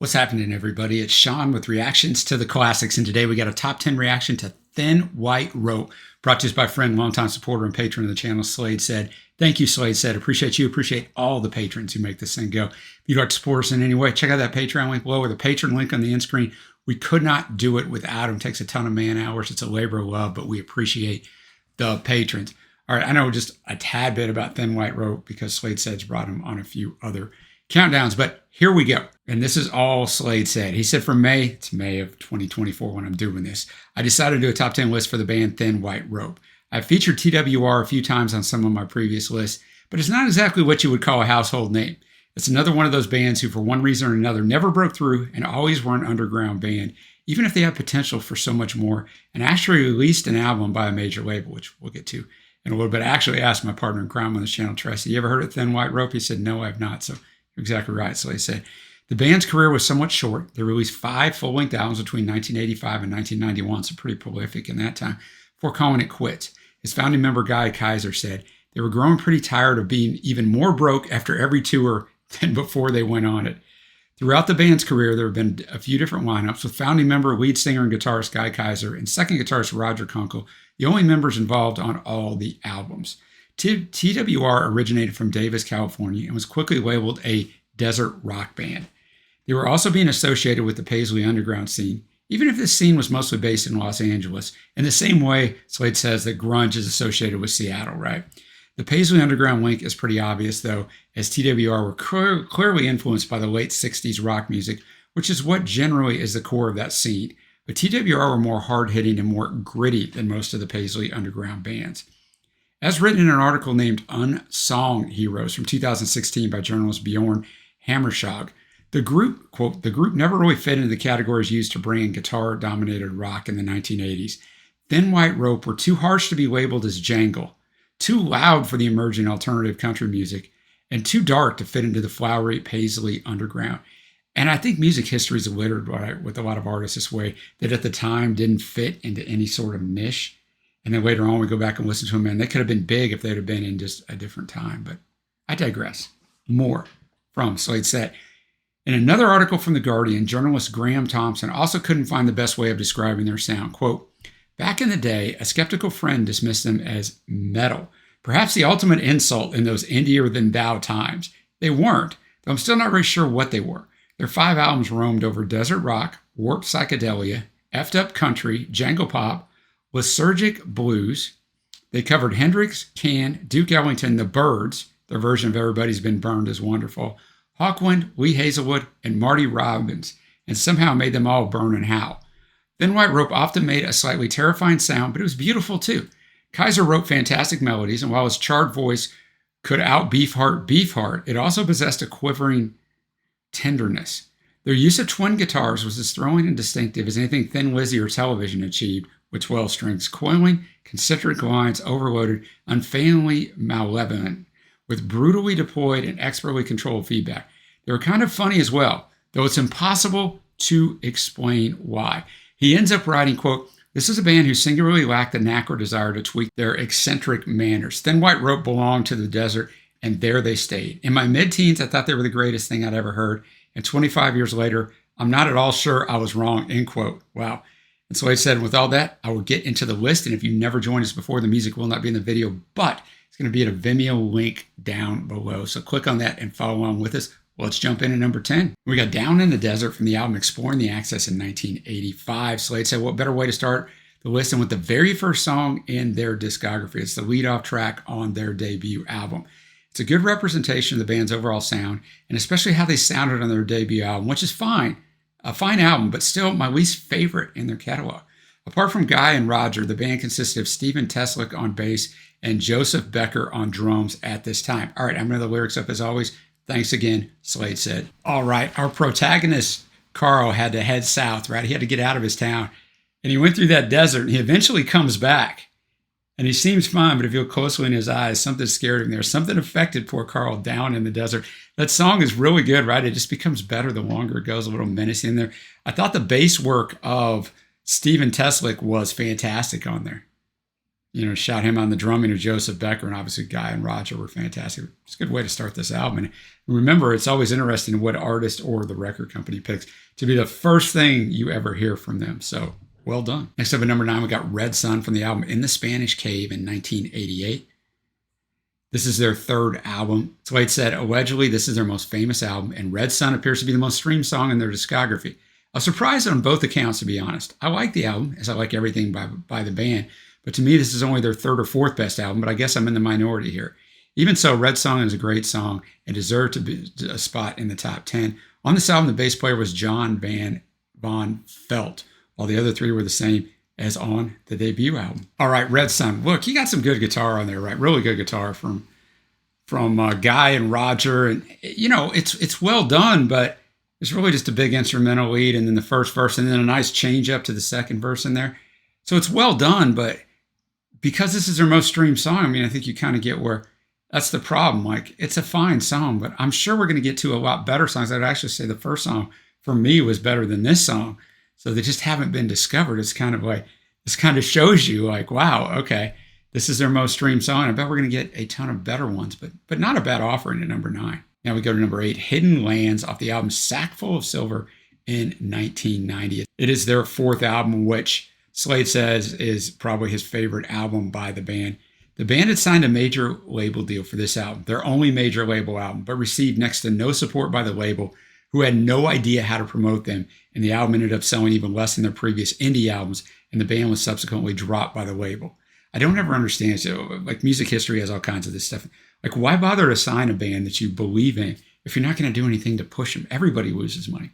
What's happening, everybody? It's Sean with reactions to the classics, and today we got a top 10 reaction to Thin White Rope, brought to us by friend, longtime supporter, and patron of the channel, Slade Said. Thank you, Slade Said. Appreciate you. Appreciate all the patrons who make this thing go. If you'd like to support us in any way, check out that Patreon link below or the patron link on the end screen. We could not do it without them. It takes a ton of man hours. It's a labor of love, but we appreciate the patrons. All right, I know just a tad bit about Thin White Rope because Slade Said's brought him on a few other countdowns, but here we go. And this is all Slade said. He said for May, it's May of 2024 when I'm doing this, I decided to do a top 10 list for the band Thin White Rope. I've featured TWR a few times on some of my previous lists, but it's not exactly what you would call a household name. It's another one of those bands who for one reason or another never broke through and always were an underground band, even if they had potential for so much more, and actually released an album by a major label, which we'll get to in a little bit. I actually asked my partner in crime on this channel, Tracy, you ever heard of Thin White Rope? He said, no, I have not. So you're exactly right. So he said, the band's career was somewhat short. They released 5 full-length albums between 1985 and 1991, so pretty prolific in that time, before calling it quits. His founding member, Guy Kaiser, said they were growing pretty tired of being even more broke after every tour than before they went on it. Throughout the band's career, there have been a few different lineups, with founding member, lead singer, and guitarist Guy Kaiser, and second guitarist Roger Kunkel, the only members involved on all the albums. TWR originated from Davis, California, and was quickly labeled a desert rock band. They were also being associated with the Paisley underground scene, even if this scene was mostly based in Los Angeles, in the same way Slade says that grunge is associated with Seattle, right? The Paisley underground link is pretty obvious, though, as TWR were clearly influenced by the late 60s rock music, which is what generally is the core of that scene. But TWR were more hard-hitting and more gritty than most of the Paisley underground bands. As written in an article named Unsung Heroes from 2016 by journalist Bjorn Hammershog, the group, quote, the group never really fit into the categories used to bring in guitar-dominated rock in the 1980s. Thin White Rope were too harsh to be labeled as jangle, too loud for the emerging alternative country music, and too dark to fit into the flowery Paisley underground. And I think music history is littered with a lot of artists this way, that at the time didn't fit into any sort of niche. And then later on we go back and listen to them, and they could have been big if they'd have been in just a different time. But I digress. More from Slade Said. In another article from The Guardian, journalist Graham Thompson also couldn't find the best way of describing their sound. Quote, back in the day, a skeptical friend dismissed them as metal, perhaps the ultimate insult in those indie-than-thou times. They weren't, though I'm still not really sure what they were. Their 5 albums roamed over desert rock, warped psychedelia, effed-up country, jangle pop, lysergic blues. They covered Hendrix, Can, Duke Ellington, The Byrds, their version of Everybody's Been Burned is wonderful, Hawkwind, Lee Hazelwood, and Marty Robbins, and somehow made them all burn and howl. Thin White Rope often made a slightly terrifying sound, but it was beautiful too. Kaiser wrote fantastic melodies, and while his charred voice could out Beefheart, it also possessed a quivering tenderness. Their use of twin guitars was as thrilling and distinctive as anything Thin Lizzy or Television achieved, with 12 strings, coiling, concentric lines overloaded, unfailingly malevolent, with brutally deployed and expertly controlled feedback. They were kind of funny as well, though it's impossible to explain why. He ends up writing, quote, this is a band who singularly lacked the knack or desire to tweak their eccentric manners. Thin White Rope belonged to the desert, and there they stayed. In my mid-teens, I thought they were the greatest thing I'd ever heard, and 25 years later, I'm not at all sure I was wrong, end quote. Wow. And so I said, with all that, I will get into the list, and if you never joined us before, the music will not be in the video, but it's going to be at a Vimeo link down below. So click on that and follow along with us. Well, let's jump in at number 10. We got Down in the Desert from the album Exploring the Access in 1985. Slade said, what better way to start the list than with the very first song in their discography. It's the lead-off track on their debut album. It's a good representation of the band's overall sound, and especially how they sounded on their debut album, which is fine. A fine album, but still my least favorite in their catalog. Apart from Guy and Roger, the band consisted of Steven Teslick on bass and Joseph Becker on drums at this time. All right, I'm going to have the lyrics up as always. Thanks again, Slade said. All right, our protagonist, Carl, had to head south, right? He had to get out of his town. And he went through that desert, and he eventually comes back. And he seems fine, but if you look closely in his eyes, something scared him there. Something affected poor Carl down in the desert. That song is really good, right? It just becomes better the longer it goes, a little menacing in there. I thought the bass work of Steven Teslick was fantastic on there. shout him on the drumming of Joseph Becker, and obviously Guy and Roger were fantastic. It's a good way to start this album. And remember, it's always interesting what artist or the record company picks to be the first thing you ever hear from them. So well done. Next up at number 9, we got Red Sun from the album In the Spanish Cave in 1988. This is their third album. Slade said, allegedly, this is their most famous album, and Red Sun appears to be the most streamed song in their discography. I was surprised on both accounts, to be honest. I like the album, as I like everything by the band, but to me, this is only their third or fourth best album, but I guess I'm in the minority here. Even so, Red Sun is a great song and deserved to be a spot in the top 10. On this album, the bass player was John Von Felt, while the other three were the same as on the debut album. All right, Red Sun. Look, you got some good guitar on there, right? Really good guitar from Guy and Roger. And, it's well done, but it's really just a big instrumental lead and then the first verse and then a nice change up to the second verse in there. So it's well done, but because this is their most streamed song, I think you kind of get where that's the problem. Like, it's a fine song, but I'm sure we're going to get to a lot better songs. I'd actually say the first song for me was better than this song. So they just haven't been discovered. It's kind of like, this kind of shows you like, wow, okay, this is their most streamed song. I bet we're going to get a ton of better ones, but not a bad offering at number 9. Now we go to number 8, Hidden Lands off the album Sackful of Silver in 1990. It is their fourth album, which Slade says is probably his favorite album by the band. The band had signed a major label deal for this album, their only major label album, but received next to no support by the label, who had no idea how to promote them, and the album ended up selling even less than their previous indie albums, and the band was subsequently dropped by the label. I don't ever understand, so like music history has all kinds of this stuff. Like, why bother to sign a band that you believe in if you're not going to do anything to push them? Everybody loses money.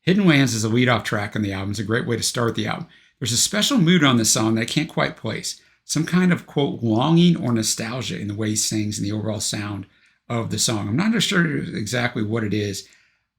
Hidden Lands is a lead-off track on the album. It's a great way to start the album. There's a special mood on this song that I can't quite place. Some kind of, quote, longing or nostalgia in the way he sings and the overall sound of the song. I'm not sure exactly what it is,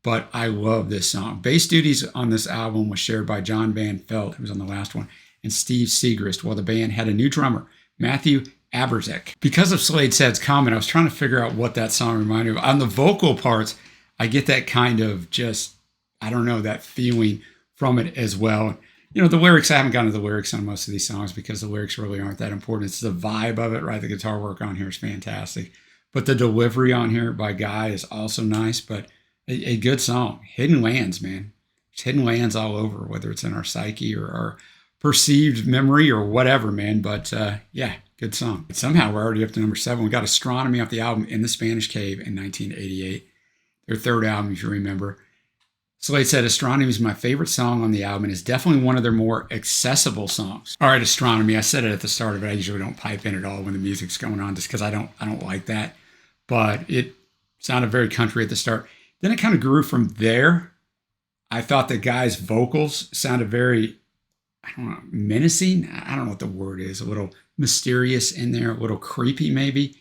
but I love this song. Bass duties on this album was shared by John Van Felt, who was on the last one, and Steve Segrist, while the band had a new drummer, Matthew Aberzek. Because of Slade Said's comment, I was trying to figure out what that song reminded me of. On the vocal parts, I get that kind of just, I don't know, that feeling from it as well. The lyrics, I haven't gotten to the lyrics on most of these songs because the lyrics really aren't that important. It's the vibe of it, right? The guitar work on here is fantastic. But the delivery on here by Guy is also nice, but a good song. Hidden Lands, man. There's hidden lands all over, whether it's in our psyche or our perceived memory or whatever, man. But yeah, good song. But somehow we're already up to number 7. We got Astronomy off the album In the Spanish Cave in 1988. Their third album, if you remember. Slade said, Astronomy is my favorite song on the album and is definitely one of their more accessible songs. All right, Astronomy. I said it at the start of it. I usually don't pipe in at all when the music's going on just because I don't like that. But it sounded very country at the start. Then it kind of grew from there. I thought the guy's vocals sounded very, menacing. I don't know what the word is. A little mysterious in there, a little creepy maybe.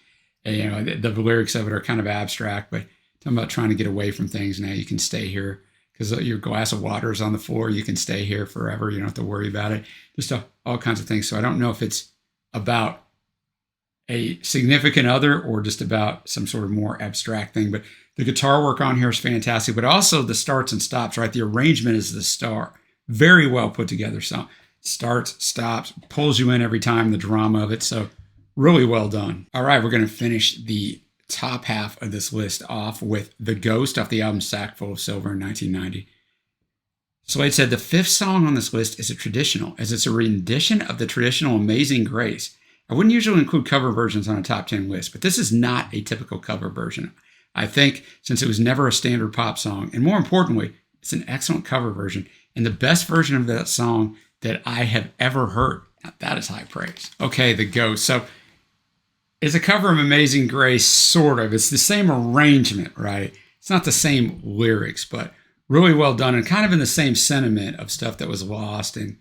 And, the lyrics of it are kind of abstract, but talking about trying to get away from things. Now you can stay here because your glass of water is on the floor. You can stay here forever. You don't have to worry about it. Just all kinds of things. So I don't know if it's about a significant other or just about some sort of more abstract thing. But the guitar work on here is fantastic, but also the starts and stops, right? The arrangement is the star. Very well put together song. Starts, stops, pulls you in every time, the drama of it. So really well done. All right, we're going to finish the top half of this list off with The Ghost off the album Sackful of Silver in 1990. Slade said, the 5th song on this list is a traditional, as it's a rendition of the traditional Amazing Grace. I wouldn't usually include cover versions on a top 10 list, but this is not a typical cover version. I think since it was never a standard pop song, and more importantly, it's an excellent cover version, and the best version of that song that I have ever heard. Now, that is high praise. Okay, The Ghost. So it's a cover of Amazing Grace, sort of. It's the same arrangement, right? It's not the same lyrics, but really well done and kind of in the same sentiment of stuff that was lost and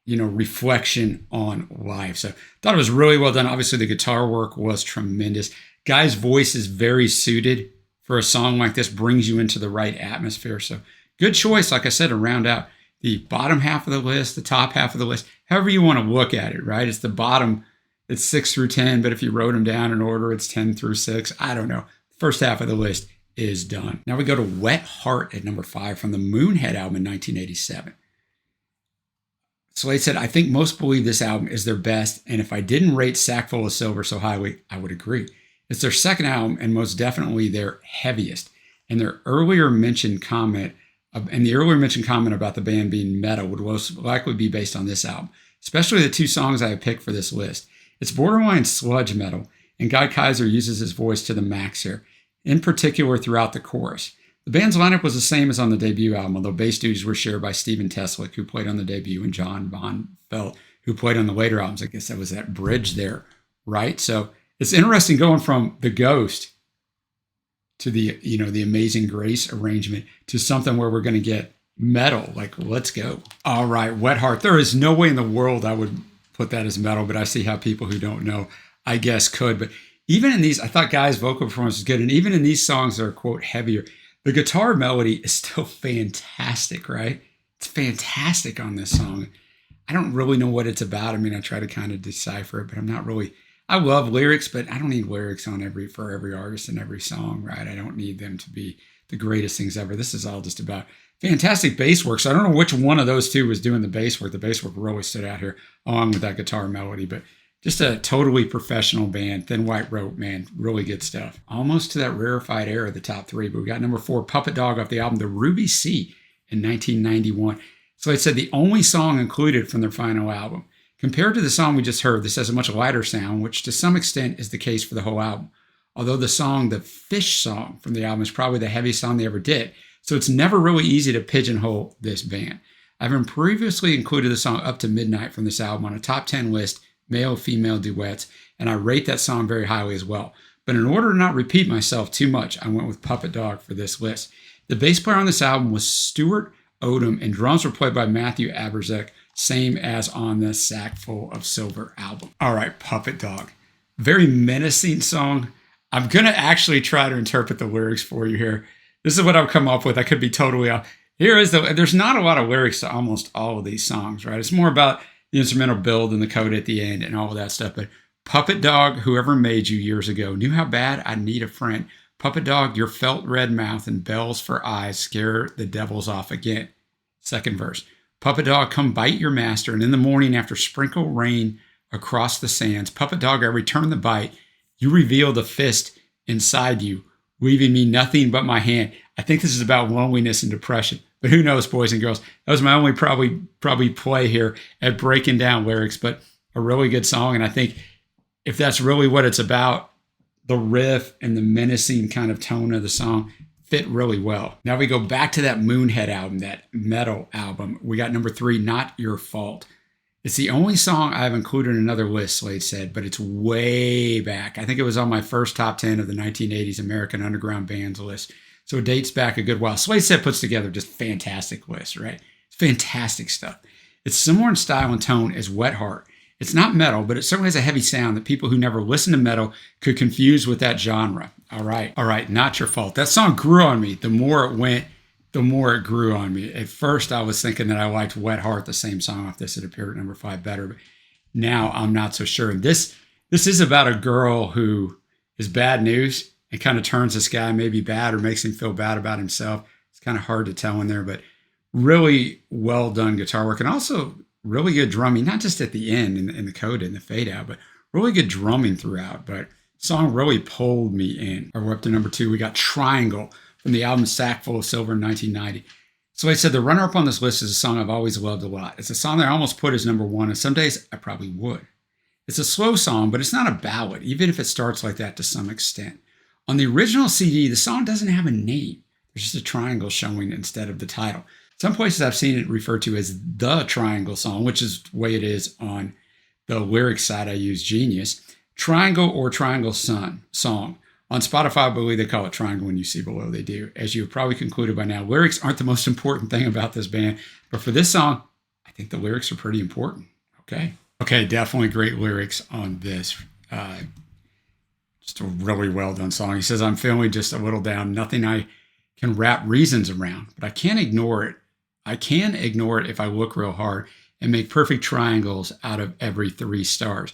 reflection on life. So I thought it was really well done. Obviously, the guitar work was tremendous. Guy's voice is very suited for a song like this, brings you into the right atmosphere. So good choice, like I said, to round out the bottom half of the list, the top half of the list, however you want to look at it, right? It's the bottom, it's 6 through 10, but if you wrote them down in order, it's 10 through 6. I don't know. First half of the list is done. Now we go to Wet Heart at number 5 from the Moonhead album in 1987. Slade said, I think most believe this album is their best, and if I didn't rate Sackful of Silver so highly, I would agree. It's their second album and most definitely their heaviest. And their earlier mentioned comment about the band being metal would most likely be based on this album, especially the two songs I have picked for this list. It's borderline sludge metal, and Guy Kaiser uses his voice to the max here, in particular throughout the chorus. The band's lineup was the same as on the debut album, although bass duties were shared by Steven Teslick, who played on the debut, and John Von Felt, who played on the later albums. I guess that was that bridge there, right? So it's interesting going from The Ghost to the Amazing Grace arrangement to something where we're going to get metal. Like, let's go. All right, Wet Heart. There is no way in the world I would put that as metal, but I see how people who don't know, I guess, could. But even in these, I thought Guy's vocal performance was good. And even in these songs that are, quote, heavier, the guitar melody is still fantastic, right? It's fantastic on this song. I don't really know what it's about. I mean, I try to kind of decipher it, but I'm not really. I love lyrics, but I don't need lyrics for every artist and every song, right? I don't need them to be the greatest things ever. This is all just about fantastic bass work. So I don't know which one of those two was doing the bass work. The bass work really stood out here along with that guitar melody, but just a totally professional band. Thin White Rope, man, really good stuff. Almost to that rarefied era, the top three, but we got number 4, Puppet Dog, off the album The Ruby Sea in 1991. So it said the only song included from their final album. Compared to the song we just heard, this has a much lighter sound, which to some extent is the case for the whole album. Although the song, the Fish song from the album, is probably the heaviest song they ever did. So it's never really easy to pigeonhole this band. I've previously included the song Up to Midnight from this album on a top 10 list, male-female duets, and I rate that song very highly as well. But in order to not repeat myself too much, I went with Puppet Dog for this list. The bass player on this album was Stuart Odom, and drums were played by Matthew Aberzek, same as on the Sackful of Silver album. All right, Puppet Dog. Very menacing song. I'm going to actually try to interpret the lyrics for you here. This is what I've come up with. I could be totally off. There's not a lot of lyrics to almost all of these songs, right? It's more about the instrumental build and the coda at the end and all of that stuff. But Puppet Dog, whoever made you years ago, knew how bad I need a friend. Puppet Dog, your felt red mouth and bells for eyes scare the devils off again. Second verse. Puppet Dog, come bite your master, and in the morning after sprinkle rain across the sands, Puppet Dog, I return the bite. You reveal the fist inside you, leaving me nothing but my hand. I think this is about loneliness and depression, but who knows, boys and girls. That was my only probably play here at breaking down lyrics, but a really good song. And I think if that's really what it's about, the riff and the menacing kind of tone of the song fit really well. Now we go back to that Moonhead album, that metal album. We got number 3, Not Your Fault. It's the only song I've included in another list, Slade said, but it's way back. I think it was on my first top 10 of the 1980s American Underground Bands list. So it dates back a good while. Slade said puts together just fantastic lists, right? It's fantastic stuff. It's similar in style and tone as Wet Heart. It's not metal, but it certainly has a heavy sound that people who never listen to metal could confuse with that genre. All right, Not Your Fault. That song grew on me. The more it went, the more it grew on me. At first, I was thinking that I liked Wet Heart, the same song off this. It appeared at number 5 better, but now I'm not so sure. This is about a girl who is bad news and kind of turns this guy maybe bad or makes him feel bad about himself. It's kind of hard to tell in there, but really well done guitar work and also really good drumming, not just at the end in the coda and the fade out, but really good drumming throughout. But the song really pulled me in. We're up to number 2. We got Triangle from the album Sackful of Silver in 1990. So I said the runner-up on this list is a song I've always loved a lot. It's a song that I almost put as number 1, and some days I probably would. It's a slow song, but it's not a ballad, even if it starts like that to some extent. On the original CD, the song doesn't have a name. There's just a triangle showing instead of the title. Some places I've seen it referred to as the Triangle song, which is the way it is on the lyrics side. I use Genius. Triangle or Triangle song. On Spotify, I believe they call it Triangle. When you see below, they do. As you've probably concluded by now, lyrics aren't the most important thing about this band. But for this song, I think the lyrics are pretty important. Okay, definitely great lyrics on this. Just a really well done song. He says, I'm feeling just a little down. Nothing I can wrap reasons around, but I can't ignore it. I can ignore it if I look real hard and make perfect triangles out of every 3 stars.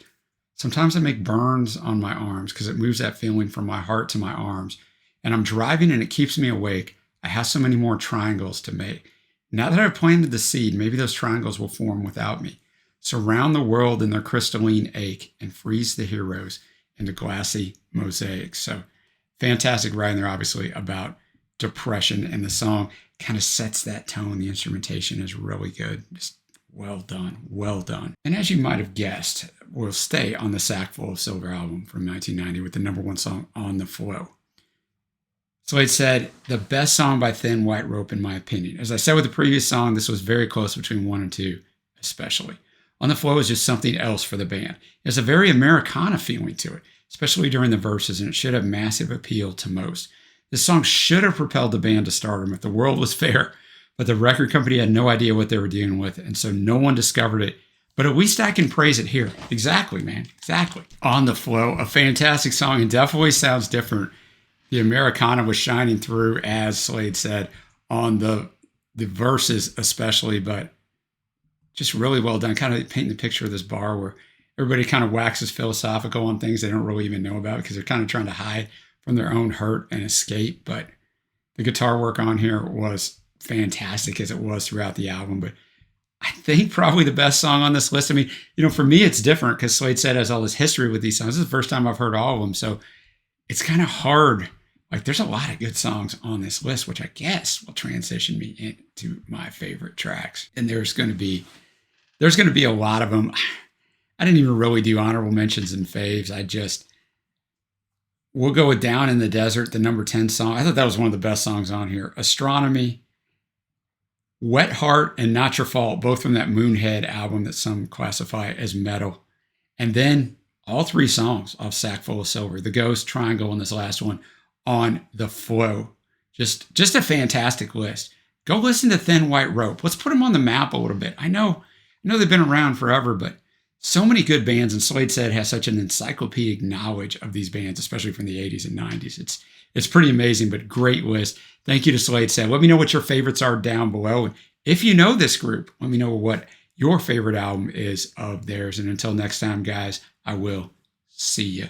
Sometimes I make burns on my arms because it moves that feeling from my heart to my arms. And I'm driving and it keeps me awake. I have so many more triangles to make. Now that I've planted the seed, maybe those triangles will form without me. Surround the world in their crystalline ache and freeze the heroes into glassy mosaics. So fantastic writing there, obviously, about depression. And the song kind of sets that tone. The instrumentation is really good. Just well done. Well done. And as you might have guessed, we'll stay on the Sackful of Silver album from 1990 with the #1 song, On the Flow. Slade said, the best song by Thin White Rope, in my opinion. As I said with the previous song, this was very close between 1 and 2, especially. On the Flow is just something else for the band. It has a very Americana feeling to it, especially during the verses, and it should have massive appeal to most. This song should have propelled the band to stardom if the world was fair, but the record company had no idea what they were dealing with, and so no one discovered it. But at least I can praise it here. Exactly, man. Exactly. On the Flow, a fantastic song, and definitely sounds different. The Americana was shining through, as Slade said, on the verses especially, but just really well done. Kind of painting the picture of this bar where everybody kind of waxes philosophical on things they don't really even know about because they're kind of trying to hide from their own hurt and escape. But the guitar work on here was fantastic, as it was throughout the album. But I think probably the best song on this list. I mean, for me, it's different because Slade said has all this history with these songs. This is the first time I've heard all of them. So it's kind of hard. Like, there's a lot of good songs on this list, which I guess will transition me into my favorite tracks. And there's going to be a lot of them. I didn't even really do honorable mentions and faves. We'll go with Down in the Desert, the #10 song. I thought that was one of the best songs on here. Astronomy, Wet Heart, and Not Your Fault, both from that Moonhead album that some classify as metal. And then all 3 songs off Sackful of Silver, The Ghost, Triangle, and this last one, On the Flow. Just a fantastic list. Go listen to Thin White Rope. Let's put them on the map a little bit. I know they've been around forever, but so many good bands, and Slade said has such an encyclopedic knowledge of these bands, especially from the 80s and 90s. It's pretty amazing, but great list. Thank you to Slade said. Let me know what your favorites are down below. And if you know this group, let me know what your favorite album is of theirs. And until next time, guys, I will see you.